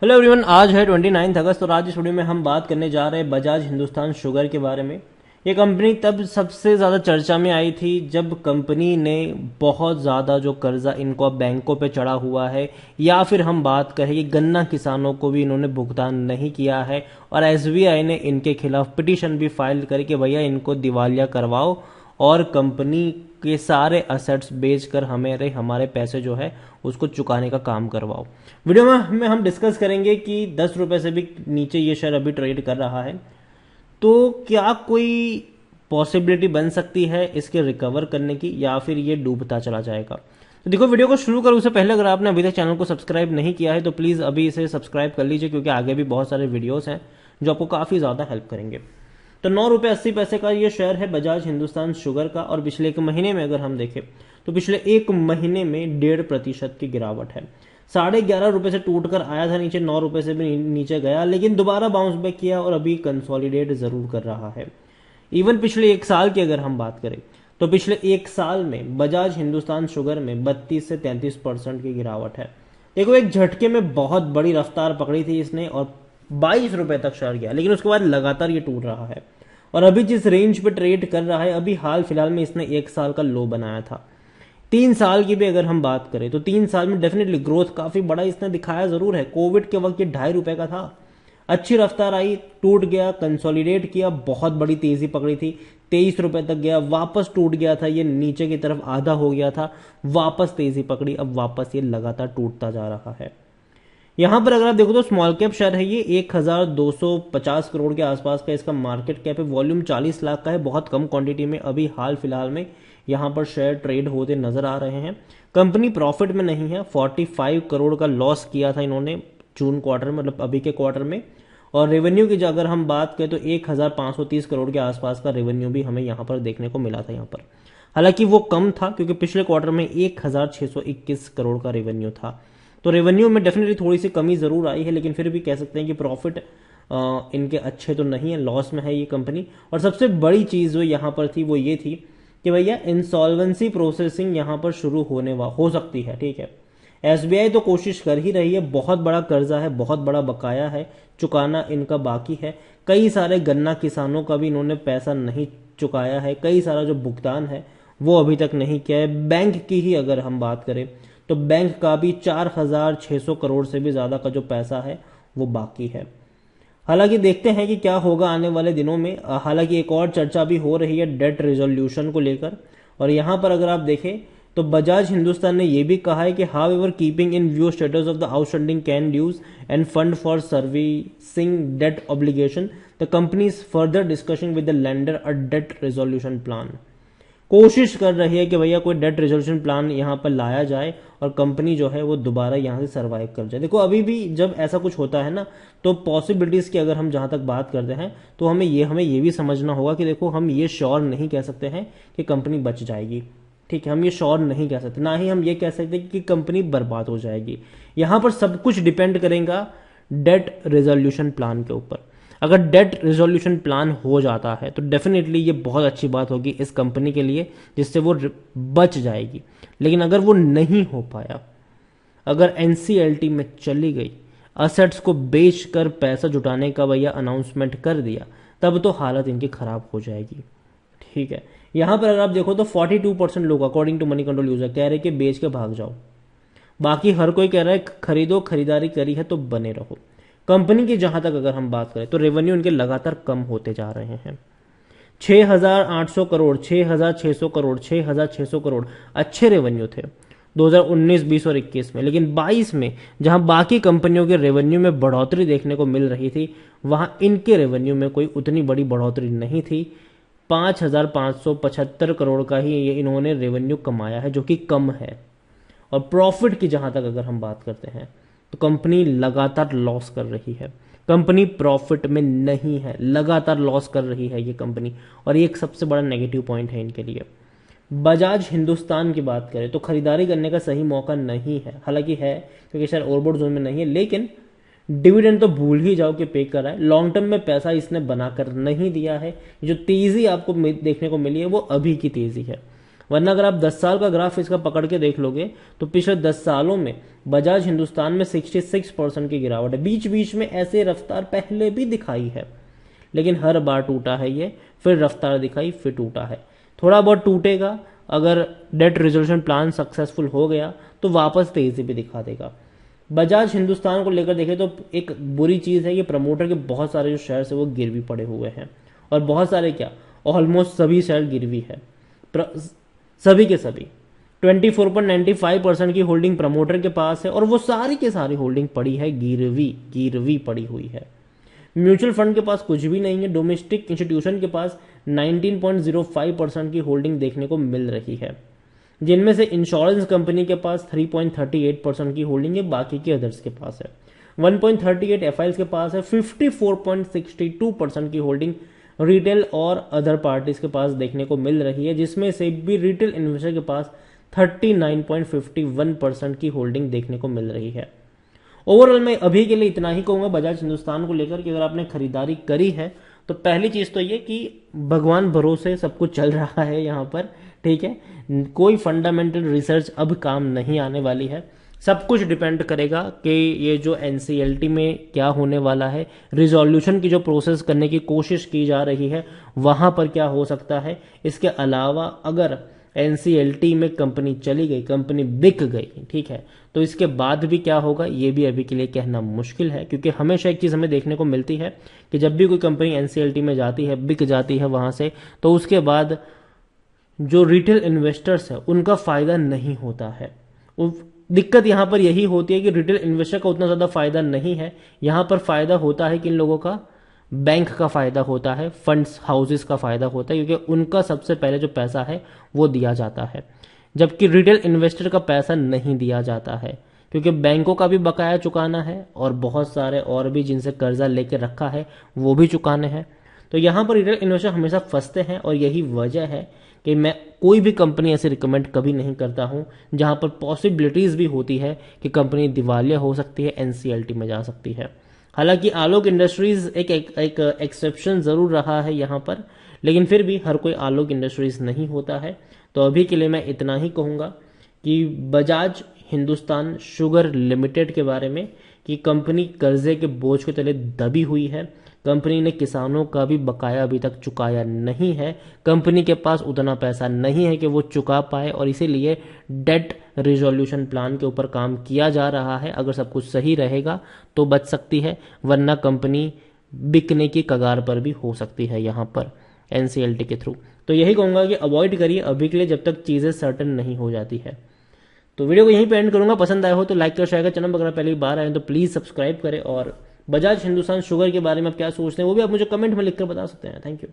Hello everyone, आज है 29 अगस्त और आज इस वीडियो में हम बात करने जा रहे हैं बजाज हिंदुस्तान शुगर के बारे में। ये कंपनी तब सबसे ज़्यादा चर्चा में आई थी जब कंपनी ने बहुत ज़्यादा जो कर्जा इनको बैंकों पे चढ़ा हुआ है, या फिर हम बात करें कि गन्ना किसानों को भी इन्होंने भुगतान नहीं किया है और एसबीआई ने इनके खिलाफ पिटीशन भी फाइल करके भैया इनको दिवालिया करवाओ और कंपनी के सारे असेट्स बेचकर हमारे पैसे जो है उसको चुकाने का काम करवाओ। वीडियो में हम डिस्कस करेंगे कि 10 रुपए से भी नीचे ये शेयर अभी ट्रेड कर रहा है, तो क्या कोई पॉसिबिलिटी बन सकती है इसके रिकवर करने की, या फिर ये डूबता चला जाएगा। तो देखो, वीडियो को शुरू करूँ उससे पहले अगर आपने अभी तक चैनल को सब्सक्राइब नहीं किया है तो प्लीज़ अभी इसे सब्सक्राइब कर लीजिए, क्योंकि आगे भी बहुत सारे वीडियोस हैं जो आपको काफ़ी ज़्यादा हेल्प करेंगे। तो 9 रुपये 80 पैसे का ये शेयर है बजाज हिंदुस्तान शुगर का, और पिछले एक महीने में अगर हम देखें तो पिछले एक महीने में 1.5% की गिरावट है। 11.5 रुपए से टूटकर आया था नीचे, 9 रुपए से भी नीचे गया, लेकिन दोबारा बाउंस बैक किया और अभी कंसोलिडेट जरूर कर रहा है। इवन पिछले एक साल की अगर हम बात करें तो पिछले एक साल में बजाज हिंदुस्तान शुगर में 32 से 33% की गिरावट है। देखो, एक झटके में बहुत बड़ी रफ्तार पकड़ी थी इसने और 22 रुपए तक शेयर गया, लेकिन उसके बाद लगातार ये टूट रहा है और अभी जिस रेंज पे ट्रेड कर रहा है, अभी हाल फिलहाल में इसने एक साल का लो बनाया था। 3 साल की भी अगर हम बात करें तो 3 साल में डेफिनेटली ग्रोथ काफी बड़ा इसने दिखाया जरूर है। कोविड के वक्त ये 2.5 रुपए का था, अच्छी रफ्तार आई, टूट गया, कंसोलिडेट किया, बहुत बड़ी तेजी पकड़ी थी, 23 रुपए तक गया, वापस टूट गया था, ये नीचे की तरफ आधा हो गया था, वापस तेजी पकड़ी, अब वापस ये लगातार टूटता जा रहा है। यहां पर अगर आप देखो तो स्मॉल कैप शेयर है ये, 1250 करोड़ के आसपास का इसका मार्केट कैप है, वॉल्यूम 40 लाख का है, बहुत कम क्वांटिटी में अभी हाल फिलहाल में यहां पर शेयर ट्रेड होते नजर आ रहे हैं। कंपनी प्रॉफिट में नहीं है, 45 करोड़ का लॉस किया था इन्होंने जून क्वार्टर में, मतलब अभी के क्वार्टर में। और रेवेन्यू की अगर हम बात करें तो 1530 करोड़ के आसपास का रेवेन्यू भी हमें यहां पर देखने को मिला था यहाँ पर। हालांकि वो कम था क्योंकि पिछले क्वार्टर में 1621 करोड़ का रेवेन्यू था, तो रेवेन्यू में डेफिनेटली थोड़ी सी कमी जरूर आई है, लेकिन फिर भी कह सकते हैं कि प्रॉफिट इनके अच्छे तो नहीं है, लॉस में है ये कंपनी। और सबसे बड़ी चीज जो यहाँ पर थी वो ये थी कि भैया इंसॉल्वेंसी प्रोसेसिंग यहाँ पर शुरू हो सकती है। ठीक है, एसबीआई तो कोशिश कर ही रही है, बहुत बड़ा कर्जा है, बहुत बड़ा बकाया है, चुकाना इनका बाकी है। कई सारे गन्ना किसानों का भी इन्होंने पैसा नहीं चुकाया है, कई सारा जो भुगतान है वो अभी तक नहीं किया है। बैंक की ही अगर हम बात करें तो बैंक का भी 4600 करोड़ से भी ज्यादा का जो पैसा है वो बाकी है। हालांकि देखते हैं कि क्या होगा आने वाले दिनों में। हालांकि एक और चर्चा भी हो रही है डेट रिजोल्यूशन को लेकर, और यहां पर अगर आप देखें तो बजाज हिंदुस्तान ने यह भी कहा है कि however keeping in view status of the outstanding can dues and fund for servicing debt obligation, the company is further discussion with the lender a debt resolution plan. कोशिश कर रही है कि भैया कोई डेट रिजोल्यूशन प्लान यहाँ पर लाया जाए और कंपनी जो है वो दोबारा यहाँ से सर्वाइव कर जाए। देखो, अभी भी जब ऐसा कुछ होता है ना, तो पॉसिबिलिटीज की अगर हम जहां तक बात करते हैं तो हमें ये भी समझना होगा कि देखो, हम ये श्योर नहीं कह सकते हैं कि कंपनी बच जाएगी। ठीक है, हम ये श्योर नहीं कह सकते, ना ही हम ये कह सकते कि कंपनी बर्बाद हो जाएगी। यहां पर सब कुछ डिपेंड करेगा डेट रिजोल्यूशन प्लान के ऊपर। अगर डेट रिजोल्यूशन प्लान हो जाता है तो डेफिनेटली ये बहुत अच्छी बात होगी इस कंपनी के लिए, जिससे वो बच जाएगी। लेकिन अगर वो नहीं हो पाया, अगर एनसीएलटी में चली गई, असेट्स को बेचकर पैसा जुटाने का भैया अनाउंसमेंट कर दिया, तब तो हालत इनकी खराब हो जाएगी। ठीक है, यहां पर अगर आप देखो तो 42% लोग according to Moneycontrol user कह रहे कि बेच के भाग जाओ, बाकी हर कोई कह रहा है खरीदो, खरीदारी करी है तो बने रहो। कंपनी की जहां तक अगर हम बात करें तो रेवेन्यू इनके लगातार कम होते जा रहे हैं। 6800 करोड़, 6600 करोड़, 6600 करोड़ अच्छे रेवेन्यू थे 2019, 20 और 21 में, लेकिन 22 में जहां बाकी कंपनियों के रेवेन्यू में बढ़ोतरी देखने को मिल रही थी, वहां इनके रेवेन्यू में कोई उतनी बड़ी बढ़ोतरी नहीं थी। 5575 करोड़ का ही ये इन्होंने रेवेन्यू कमाया है, जो कि कम है। और प्रॉफिट की जहां तक अगर हम बात करते हैं तो कंपनी लगातार लॉस कर रही है, कंपनी प्रॉफिट में नहीं है, लगातार लॉस कर रही है ये कंपनी, और ये एक सबसे बड़ा नेगेटिव पॉइंट है इनके लिए। बजाज हिंदुस्तान की बात करें तो खरीदारी करने का सही मौका नहीं है, हालांकि है क्योंकि शायद ओवरबोर्ड जोन में नहीं है, लेकिन डिविडेंड तो भूल ही जाओ कि पे कर रहा है। लॉन्ग टर्म में पैसा इसने बनाकर नहीं दिया है। जो तेजी आपको देखने को मिली है वो अभी की तेजी है। वरना अगर आप 10 साल का ग्राफ इसका पकड़ के देख लोगे तो पिछले 10 सालों में बजाज हिंदुस्तान में 66% की गिरावट है। बीच बीच में ऐसे रफ्तार पहले भी दिखाई है, लेकिन हर बार टूटा है ये, फिर रफ्तार दिखाई, फिर टूटा है। थोड़ा बहुत टूटेगा, अगर डेट रिजोल्यूशन प्लान सक्सेसफुल हो गया तो वापस तेजी भी दिखा देगा। बजाज हिंदुस्तान को लेकर देखें तो एक बुरी चीज है कि प्रमोटर के बहुत सारे जो शेयर्स है वो गिरवी पड़े हुए हैं, और बहुत सारे क्या, ऑलमोस्ट सभी शेयर गिरवी है, सभी के सभी। 24.95% की होल्डिंग प्रमोटर के पास है, और वो सारी की सारी होल्डिंग पड़ी है गिरवी पड़ी हुई है। म्यूचुअल फंड के पास कुछ भी नहीं है। डोमेस्टिक इंस्टीट्यूशन के पास 19.05% की होल्डिंग देखने को मिल रही है, जिनमें से इंश्योरेंस कंपनी के पास 3.38% की होल्डिंग है, बाकी के अदर्स के पास है 1.38, एफआईएल्स के पास है 54.62% की होल्डिंग रिटेल और अदर पार्टीज के पास देखने को मिल रही है, जिसमें से भी रिटेल इन्वेस्टर के पास 39.51% की होल्डिंग देखने को मिल रही है। ओवरऑल मैं अभी के लिए इतना ही कहूंगा बजाज हिंदुस्तान को लेकर कि अगर आपने खरीदारी करी है तो पहली चीज तो ये कि भगवान भरोसे सब कुछ चल रहा है यहाँ पर, ठीक है। कोई फंडामेंटल रिसर्च अब काम नहीं आने वाली है। सब कुछ डिपेंड करेगा कि ये जो एनसीएलटी में क्या होने वाला है, रिजोल्यूशन की जो प्रोसेस करने की कोशिश की जा रही है वहां पर क्या हो सकता है। इसके अलावा अगर एनसीएलटी में कंपनी चली गई, कंपनी बिक गई, ठीक है, तो इसके बाद भी क्या होगा ये भी अभी के लिए कहना मुश्किल है, क्योंकि हमेशा एक चीज हमें देखने को मिलती है कि जब भी कोई कंपनी एनसीएलटी में जाती है, बिक जाती है वहां से, तो उसके बाद जो रिटेल इन्वेस्टर्स है उनका फायदा नहीं होता है। दिक्कत यहां पर यही होती है कि रिटेल इन्वेस्टर का उतना ज्यादा फायदा नहीं है। यहां पर फायदा होता है किन लोगों का, बैंक का फायदा होता है, फंड्स हाउसेस का फायदा होता है, क्योंकि उनका सबसे पहले जो पैसा है वो दिया जाता है, जबकि रिटेल इन्वेस्टर का पैसा नहीं दिया जाता है, क्योंकि बैंकों का भी बकाया चुकाना है और बहुत सारे और भी जिनसे कर्जा लेके रखा है वो भी चुकाने हैं। तो यहां पर रिटेल इन्वेस्टर हमेशा फंसते हैं, और यही वजह है कि मैं कोई भी कंपनी ऐसे रिकमेंड कभी नहीं करता हूं जहां पर पॉसिबिलिटीज भी होती है कि कंपनी दिवालिया हो सकती है, एनसीएलटी में जा सकती है। हालांकि आलोक इंडस्ट्रीज एक एक्सेप्शन जरूर रहा है यहाँ पर, लेकिन फिर भी हर कोई आलोक इंडस्ट्रीज नहीं होता है। तो अभी के लिए मैं इतना ही कहूँगा कि बजाज हिंदुस्तान शुगर लिमिटेड के बारे में कि कंपनी कर्जे के बोझ के तले दबी हुई है, कंपनी ने किसानों का भी बकाया अभी तक चुकाया नहीं है, कंपनी के पास उतना पैसा नहीं है कि वो चुका पाए, और इसीलिए डेट रिजोल्यूशन प्लान के ऊपर काम किया जा रहा है। अगर सब कुछ सही रहेगा तो बच सकती है, वरना कंपनी बिकने की कगार पर भी हो सकती है यहाँ पर एनसीएलटी के थ्रू। तो यही कहूंगा कि अवॉइड करिए अभी के लिए जब तक चीज़ें सर्टन नहीं हो जाती है। तो वीडियो को यहीं पे एंड करूंगा। पसंद आया हो तो लाइक कर, शेयर कर, चैनल अगर पहली बार आए तो प्लीज़ सब्सक्राइब करें, और बजाज हिंदुस्तान शुगर के बारे में आप क्या सोचते हैं वो भी आप मुझे कमेंट में लिखकर बता सकते हैं। Thank you.